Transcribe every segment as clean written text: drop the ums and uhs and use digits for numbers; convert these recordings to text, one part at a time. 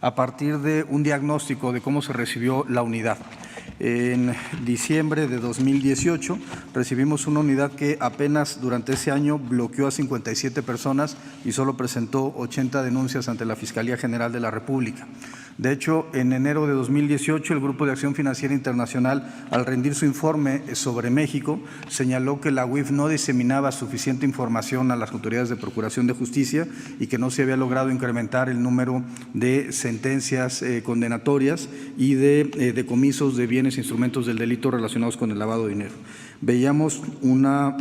a partir de un diagnóstico de cómo se recibió la unidad. En diciembre de 2018 recibimos una unidad que apenas durante ese año bloqueó a 57 personas y solo presentó 80 denuncias ante la Fiscalía General de la República. De hecho, en enero de 2018, el Grupo de Acción Financiera Internacional, al rendir su informe sobre México, señaló que la UIF no diseminaba suficiente información a las autoridades de Procuración de Justicia y que no se había logrado incrementar el número de sentencias condenatorias y de decomisos de bienes e instrumentos del delito relacionados con el lavado de dinero. Veíamos una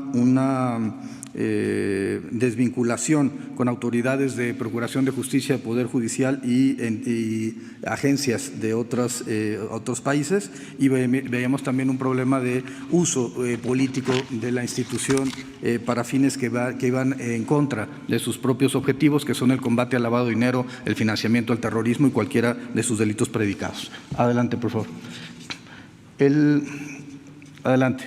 desvinculación con autoridades de Procuración de Justicia, Poder Judicial y agencias de otros países, y veíamos también un problema de uso político de la institución para fines que iban en contra de sus propios objetivos, que son el combate al lavado de dinero, el financiamiento al terrorismo y cualquiera de sus delitos predicados. Adelante, por favor. Adelante.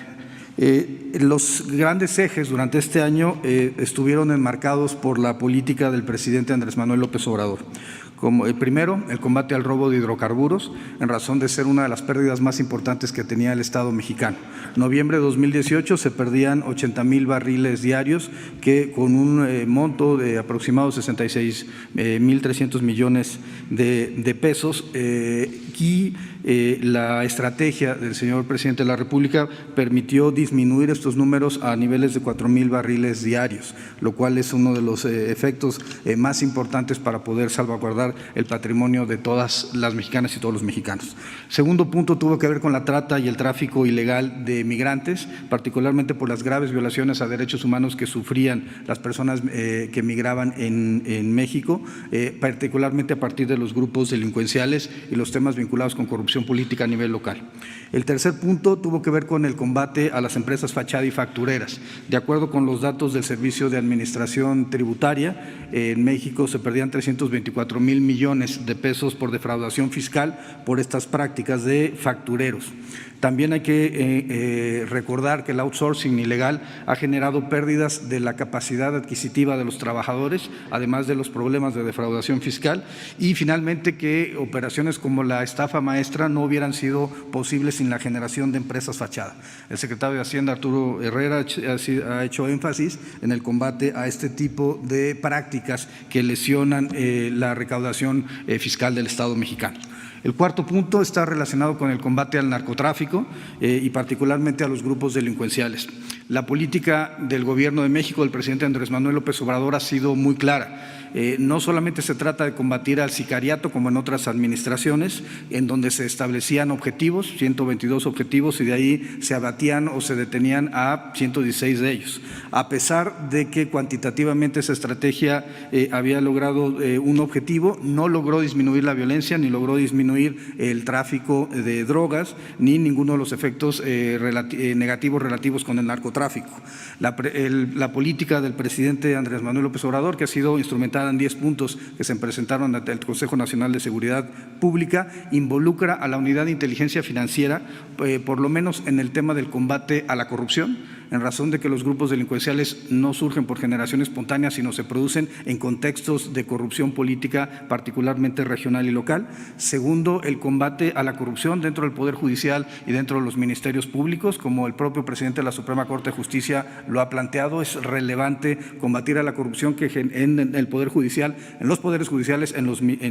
Los grandes ejes durante este año estuvieron enmarcados por la política del presidente Andrés Manuel López Obrador. Como el primero, el combate al robo de hidrocarburos, en razón de ser una de las pérdidas más importantes que tenía el Estado mexicano. En noviembre de 2018 se perdían 80,000 barriles diarios, que con un monto de aproximadamente 66,300 millones de pesos, y la estrategia del señor presidente de la República permitió disminuir estos números a niveles de 4,000 barriles diarios, lo cual es uno de los efectos más importantes para poder salvaguardar el patrimonio de todas las mexicanas y todos los mexicanos. Segundo punto tuvo que ver con la trata y el tráfico ilegal de migrantes, particularmente por las graves violaciones a derechos humanos que sufrían las personas que migraban en México, particularmente a partir de los grupos delincuenciales y los temas vinculados con corrupción política a nivel local. El tercer punto tuvo que ver con el combate a las empresas fachada y factureras. De acuerdo con los datos del Servicio de Administración Tributaria, en México se perdían 324,000 millones de pesos por defraudación fiscal por estas prácticas de factureros. También hay que recordar que el outsourcing ilegal ha generado pérdidas de la capacidad adquisitiva de los trabajadores, además de los problemas de defraudación fiscal, y finalmente que operaciones como la estafa maestra no hubieran sido posibles sin la generación de empresas fachada. El secretario de Hacienda, Arturo Herrera, ha hecho énfasis en el combate a este tipo de prácticas que lesionan la recaudación fiscal del Estado mexicano. El cuarto punto está relacionado con el combate al narcotráfico y particularmente a los grupos delincuenciales. La política del Gobierno de México, del presidente Andrés Manuel López Obrador, ha sido muy clara. No solamente se trata de combatir al sicariato como en otras administraciones, en donde se establecían objetivos, 122 objetivos, y de ahí se abatían o se detenían a 116 de ellos. A pesar de que cuantitativamente esa estrategia había logrado un objetivo, no logró disminuir la violencia, ni logró disminuir el tráfico de drogas, ni ninguno de los efectos negativos relativos con el narcotráfico. La política del presidente Andrés Manuel López Obrador, que ha sido instrumentada en 10 puntos que se presentaron ante el Consejo Nacional de Seguridad Pública, involucra a la Unidad de Inteligencia Financiera, por lo menos en el tema del combate a la corrupción, en razón de que los grupos delincuenciales no surgen por generación espontánea, sino se producen en contextos de corrupción política, particularmente regional y local. Segundo, el combate a la corrupción dentro del Poder Judicial y dentro de los ministerios públicos, como el propio presidente de la Suprema Corte de Justicia lo ha planteado. Es relevante combatir a la corrupción que en el Poder Judicial, en los poderes judiciales, en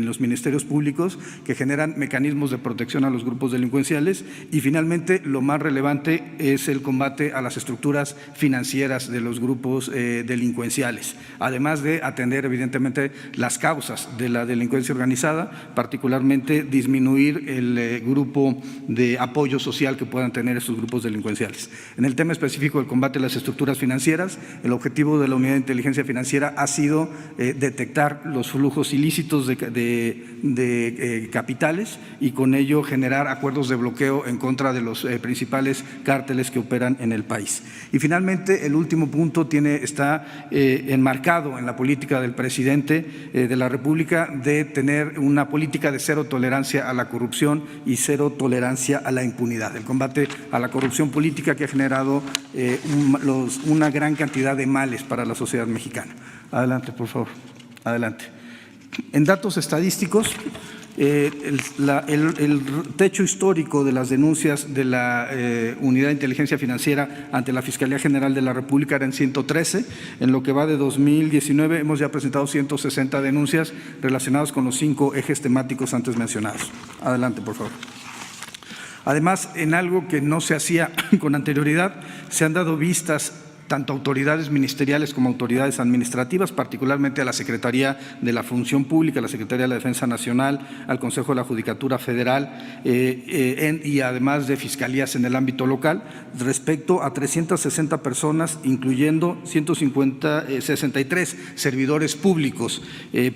los ministerios públicos, que generan mecanismos de protección a los grupos delincuenciales. Y finalmente, lo más relevante es el combate a las estructuras financieras de los grupos delincuenciales, además de atender evidentemente las causas de la delincuencia organizada, particularmente disminuir el grupo de apoyo social que puedan tener esos grupos delincuenciales. En el tema específico del combate a las estructuras financieras, el objetivo de la Unidad de Inteligencia Financiera ha sido detectar los flujos ilícitos de capitales y con ello generar acuerdos de bloqueo en contra de los principales cárteles que operan en el país. Y finalmente, el último punto está enmarcado en la política del presidente de la República de tener una política de cero tolerancia a la corrupción y cero tolerancia a la impunidad. El combate a la corrupción política que ha generado una gran cantidad de males para la sociedad mexicana. Adelante, por favor. Adelante. En datos estadísticos, El techo histórico de las denuncias de la Unidad de Inteligencia Financiera ante la Fiscalía General de la República era en 113. En lo que va de 2019 hemos ya presentado 160 denuncias relacionadas con los 5 ejes temáticos antes mencionados. Adelante, por favor. Además, en algo que no se hacía con anterioridad, se han dado vistas tanto a autoridades ministeriales como a autoridades administrativas, particularmente a la Secretaría de la Función Pública, a la Secretaría de la Defensa Nacional, al Consejo de la Judicatura Federal y además de fiscalías en el ámbito local, respecto a 360 personas, incluyendo 63 servidores públicos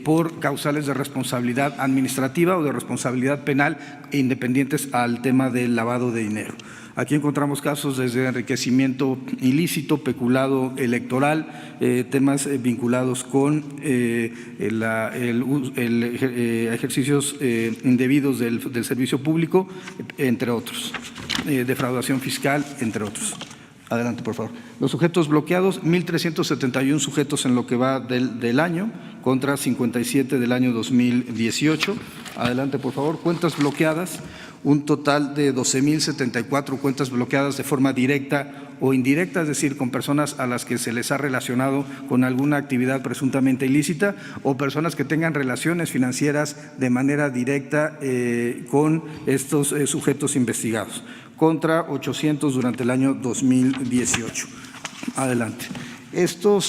por causales de responsabilidad administrativa o de responsabilidad penal independientes al tema del lavado de dinero. Aquí encontramos casos desde enriquecimiento ilícito, peculado electoral, temas vinculados con ejercicios indebidos del servicio público, entre otros, defraudación fiscal, entre otros. Adelante, por favor. Los sujetos bloqueados, 1.371 sujetos en lo que va del año, contra 57 del año 2018. Adelante, por favor. Cuentas bloqueadas, un total de 12.074 cuentas bloqueadas de forma directa o indirecta, es decir, con personas a las que se les ha relacionado con alguna actividad presuntamente ilícita o personas que tengan relaciones financieras de manera directa con estos sujetos investigados, contra 800 durante el año 2018. Adelante. Esto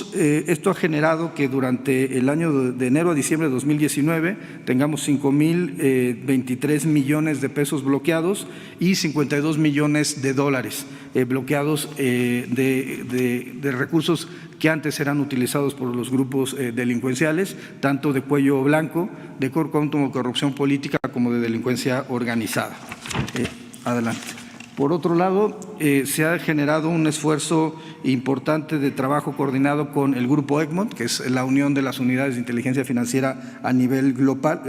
ha generado que durante el año de enero a diciembre de 2019 tengamos 5.023 millones de pesos bloqueados y 52 millones de dólares bloqueados de recursos que antes eran utilizados por los grupos delincuenciales, tanto de cuello blanco, de corrupción política como de delincuencia organizada. Adelante. Por otro lado, se ha generado un esfuerzo importante de trabajo coordinado con el Grupo Egmont, que es la unión de las unidades de inteligencia financiera a nivel global,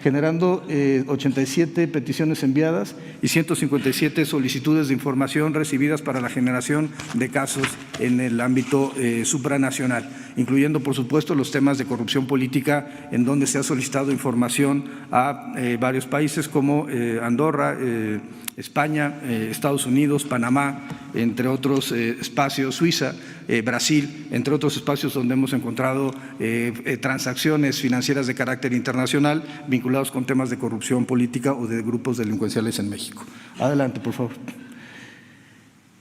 generando 87 peticiones enviadas y 157 solicitudes de información recibidas para la generación de casos en el ámbito supranacional, incluyendo, por supuesto, los temas de corrupción política, en donde se ha solicitado información a varios países como Andorra, España, Estados Unidos, Panamá, entre otros espacios, Suiza, Brasil, entre otros espacios donde hemos encontrado transacciones financieras de carácter internacional vinculados con temas de corrupción política o de grupos delincuenciales en México. Adelante, por favor.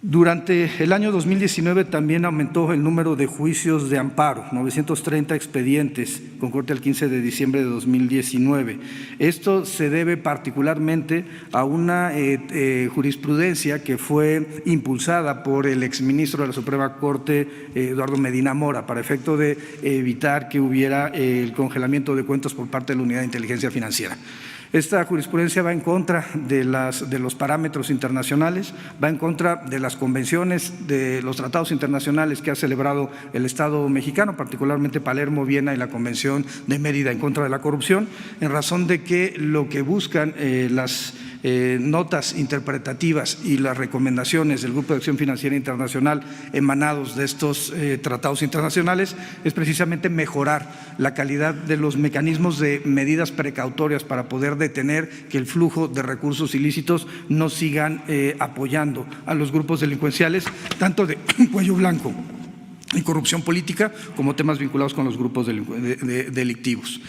Durante el año 2019 también aumentó el número de juicios de amparo, 930 expedientes con corte al 15 de diciembre de 2019. Esto se debe particularmente a una jurisprudencia que fue impulsada por el exministro de la Suprema Corte, Eduardo Medina Mora, para efecto de evitar que hubiera el congelamiento de cuentas por parte de la Unidad de Inteligencia Financiera. Esta jurisprudencia va en contra de los parámetros internacionales, va en contra de las convenciones, de los tratados internacionales que ha celebrado el Estado mexicano, particularmente Palermo, Viena y la Convención de Mérida en contra de la corrupción, en razón de que lo que buscan las notas interpretativas y las recomendaciones del Grupo de Acción Financiera Internacional emanados de estos tratados internacionales es precisamente mejorar la calidad de los mecanismos de medidas precautorias para poder detener que el flujo de recursos ilícitos no sigan apoyando a los grupos delincuenciales, tanto de cuello blanco y corrupción política, como temas vinculados con los grupos delictivos.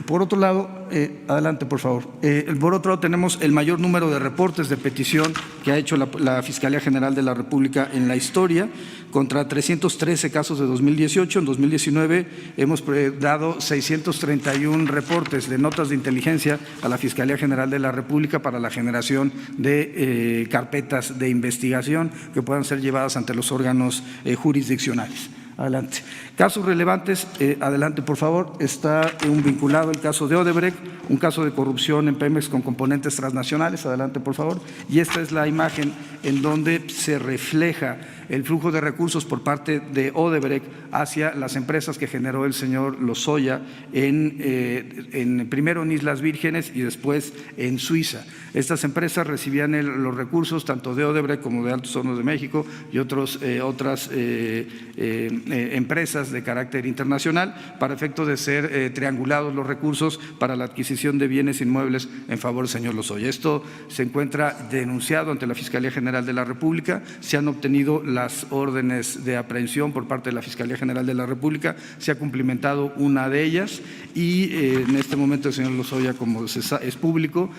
Por otro lado, adelante, por favor. Por otro lado, tenemos el mayor número de reportes de petición que ha hecho la Fiscalía General de la República en la historia, contra 313 casos de 2018. En 2019 hemos dado 631 reportes de notas de inteligencia a la Fiscalía General de la República para la generación de carpetas de investigación que puedan ser llevadas ante los órganos jurisdiccionales. Adelante. Casos relevantes, adelante, por favor. Está vinculado el caso de Odebrecht, un caso de corrupción en Pemex con componentes transnacionales. Adelante, por favor. Y esta es la imagen en donde se refleja el flujo de recursos por parte de Odebrecht hacia las empresas que generó el señor Lozoya primero en Islas Vírgenes y después en Suiza. Estas empresas recibían los recursos tanto de Odebrecht como de Altos Hornos de México y otras empresas de carácter internacional para efecto de ser triangulados los recursos para la adquisición de bienes inmuebles en favor del señor Lozoya. Esto se encuentra denunciado ante la Fiscalía General de la República, se han obtenido las órdenes de aprehensión por parte de la Fiscalía General de la República, se ha cumplimentado una de ellas y en este momento el señor Lozoya, como es público,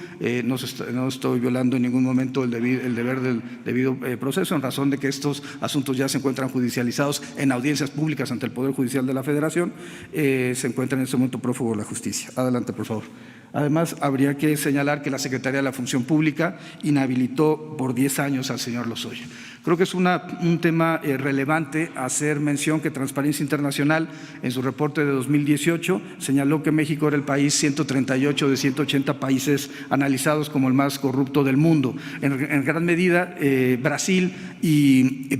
no estoy violando en ningún momento el deber del debido proceso, en razón de que estos asuntos ya se encuentran judicializados en audiencias públicas ante el Poder Judicial de la Federación, se encuentran en este momento prófugo de la justicia. Adelante, por favor. Además, habría que señalar que la Secretaría de la Función Pública inhabilitó por 10 años al señor Lozoya. Creo que es un tema relevante hacer mención que Transparencia Internacional, en su reporte de 2018, señaló que México era el país 138 de 180 países analizados como el más corrupto del mundo. En gran medida, Brasil y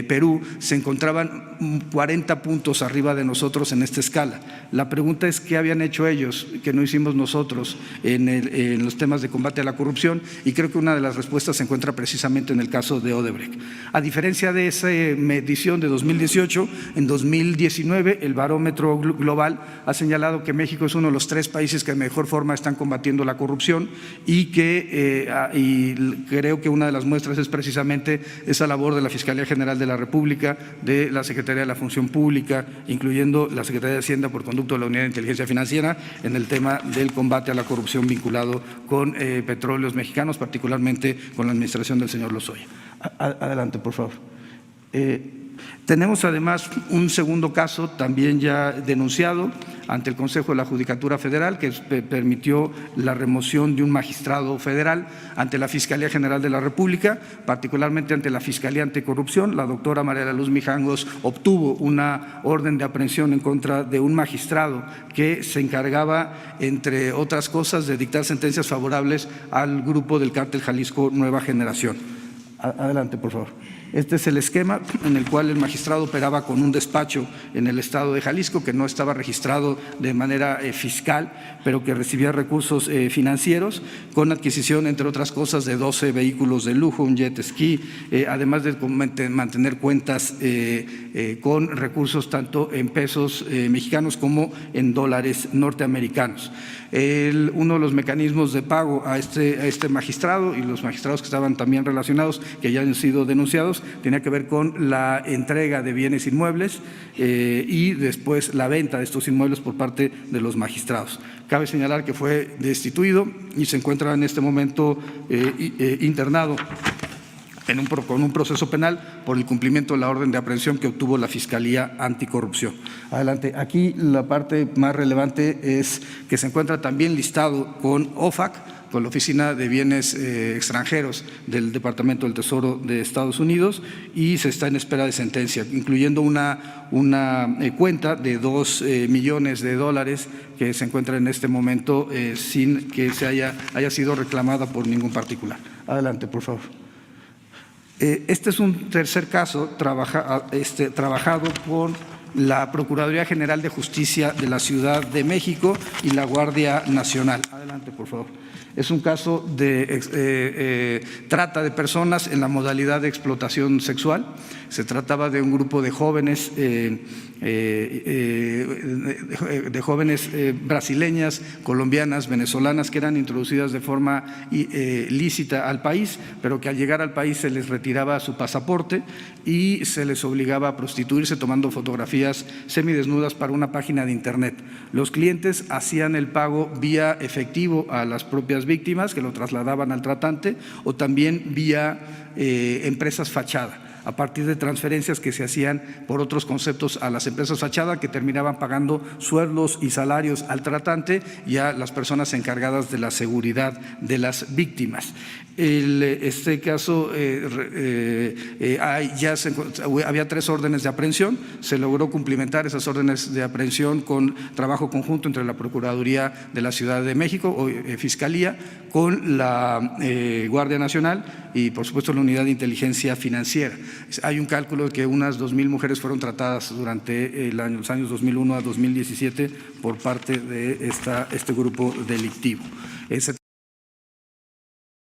Perú se encontraban 40 puntos arriba de nosotros en esta escala. La pregunta es qué habían hecho ellos, que no hicimos nosotros en los temas de combate a la corrupción, y creo que una de las respuestas se encuentra precisamente en el caso de Odebrecht. A diferencia de esa medición de 2018, en 2019 el Barómetro Global ha señalado que México es uno de los 3 países que de mejor forma están combatiendo la corrupción y creo que una de las muestras es precisamente esa labor de la Fiscalía General de la República, de la Secretaría de la Función Pública, incluyendo la Secretaría de Hacienda por conducto de la Unidad de Inteligencia Financiera en el tema del combate a la corrupción vinculado con petróleos mexicanos, particularmente con la administración del señor Lozoya. Adelante, por favor. Tenemos además un segundo caso también ya denunciado ante el Consejo de la Judicatura Federal, que permitió la remoción de un magistrado federal ante la Fiscalía General de la República, particularmente ante la Fiscalía Anticorrupción. La doctora María de la Luz Mijangos obtuvo una orden de aprehensión en contra de un magistrado que se encargaba, entre otras cosas, de dictar sentencias favorables al grupo del Cártel Jalisco Nueva Generación. Adelante, por favor. Este es el esquema en el cual el magistrado operaba con un despacho en el estado de Jalisco que no estaba registrado de manera fiscal, pero que recibía recursos financieros con adquisición, entre otras cosas, de 12 vehículos de lujo, un jet ski, además de mantener cuentas con recursos tanto en pesos mexicanos como en dólares norteamericanos. Uno de los mecanismos de pago a este magistrado y los magistrados que estaban también relacionados, que ya han sido denunciados, tenía que ver con la entrega de bienes inmuebles y después la venta de estos inmuebles por parte de los magistrados. Cabe señalar que fue destituido y se encuentra en este momento internado con un proceso penal por el cumplimiento de la orden de aprehensión que obtuvo la Fiscalía Anticorrupción. Adelante. Aquí la parte más relevante es que se encuentra también listado con OFAC, con la Oficina de Bienes Extranjeros del Departamento del Tesoro de Estados Unidos, y se está en espera de sentencia, incluyendo una cuenta de $2 millones que se encuentra en este momento sin que haya sido reclamada por ningún particular. Adelante, por favor. Este es un tercer caso trabajado por la Procuraduría General de Justicia de la Ciudad de México y la Guardia Nacional. Adelante, por favor. Es un caso de trata de personas en la modalidad de explotación sexual. Se trataba de un grupo de jóvenes brasileñas, colombianas, venezolanas, que eran introducidas de forma lícita al país, pero que al llegar al país se les retiraba su pasaporte y se les obligaba a prostituirse tomando fotografías semidesnudas para una página de internet. Los clientes hacían el pago vía efectivo a las propias víctimas, que lo trasladaban al tratante, o también vía empresas fachada, a partir de transferencias que se hacían por otros conceptos a las empresas fachada, que terminaban pagando sueldos y salarios al tratante y a las personas encargadas de la seguridad de las víctimas. Este caso había 3 órdenes de aprehensión. Se logró cumplimentar esas órdenes de aprehensión con trabajo conjunto entre la Procuraduría de la Ciudad de México o Fiscalía con la Guardia Nacional y, por supuesto, la Unidad de Inteligencia Financiera. hay un cálculo de que unas 2,000 mujeres fueron tratadas durante los años 2001 a 2017 por parte de este grupo delictivo.